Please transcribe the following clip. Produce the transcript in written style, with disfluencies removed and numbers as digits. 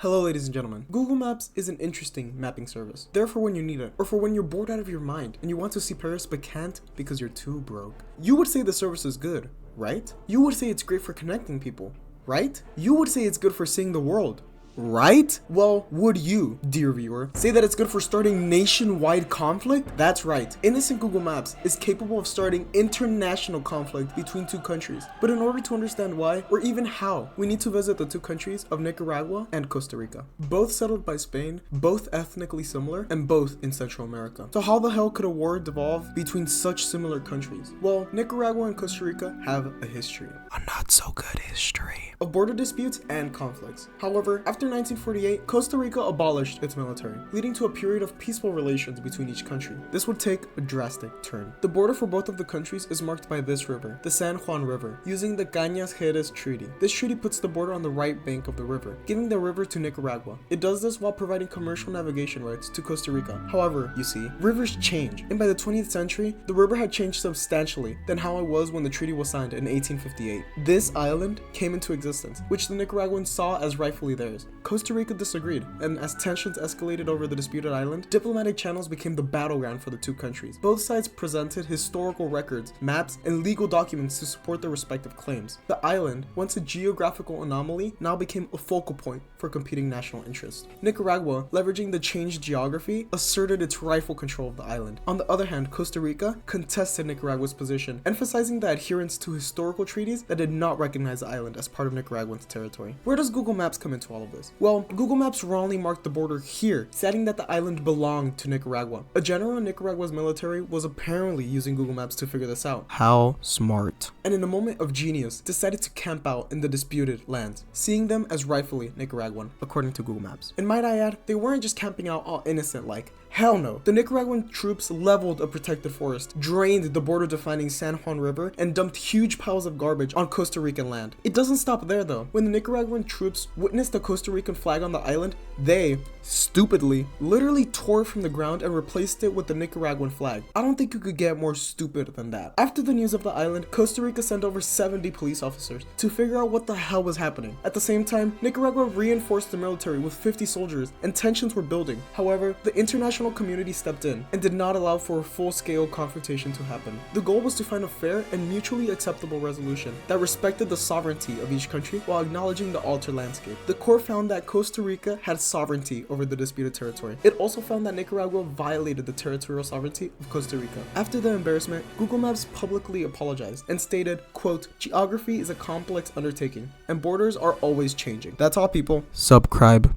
Hello ladies and gentlemen, Google Maps is an interesting mapping service. There for when you need it, or for when you're bored out of your mind and you want to see Paris but can't because you're too broke. You would say the service is good, right? You would say it's great for connecting people, right? You would say it's good for seeing the world, right? Well, would you, dear viewer, say that it's good for starting nationwide conflict? That's right. Innocent Google Maps is capable of starting international conflict between two countries. But in order to understand why, or even how, we need to visit the two countries of Nicaragua and Costa Rica. Both settled by Spain, both ethnically similar, and both in Central America. So how the hell could a war devolve between such similar countries? Well, Nicaragua and Costa Rica have a history. A not so good history of border disputes and conflicts. However, after 1948, Costa Rica abolished its military, leading to a period of peaceful relations between each country. This would take a drastic turn. The border for both of the countries is marked by this river, the San Juan River, using the Cañas Jerez Treaty. This treaty puts the border on the right bank of the river, giving the river to Nicaragua. It does this while providing commercial navigation rights to Costa Rica. However, you see, rivers change, and by the 20th century, the river had changed substantially than how it was when the treaty was signed in 1858. This island came into existence, which the Nicaraguans saw as rightfully theirs. Costa Rica disagreed, and as tensions escalated over the disputed island, diplomatic channels became the battleground for the two countries. Both sides presented historical records, maps, and legal documents to support their respective claims. The island, once a geographical anomaly, now became a focal point for competing national interests. Nicaragua, leveraging the changed geography, asserted its rightful control of the island. On the other hand, Costa Rica contested Nicaragua's position, emphasizing the adherence to historical treaties that did not recognize the island as part of Nicaraguan's territory. Where does Google Maps come into all of this? Well, Google Maps wrongly marked the border here, stating that the island belonged to Nicaragua. A general in Nicaragua's military was apparently using Google Maps to figure this out. How smart. And in a moment of genius, decided to camp out in the disputed lands, seeing them as rightfully Nicaraguan, according to Google Maps. And might I add, they weren't just camping out all innocent like. Hell no. The Nicaraguan troops leveled a protected forest, drained the border-defining San Juan River, and dumped huge piles of garbage on Costa Rican land. It doesn't stop there though. When the Nicaraguan troops witnessed the Costa Rican flag on the island, they, stupidly, literally tore it from the ground and replaced it with the Nicaraguan flag. I don't think you could get more stupid than that. After the news of the island, Costa Rica sent over 70 police officers to figure out what the hell was happening. At the same time, Nicaragua reinforced the military with 50 soldiers, and tensions were building. However, the international community stepped in and did not allow for a full-scale confrontation to happen. The goal was to find a fair and mutually acceptable resolution that respected the sovereignty of each country while acknowledging the altered landscape. The court found that Costa Rica had sovereignty over the disputed territory. It also found that Nicaragua violated the territorial sovereignty of Costa Rica. After the embarrassment, Google Maps publicly apologized and stated, quote, "Geography is a complex undertaking and borders are always changing." That's all, people. Subscribe.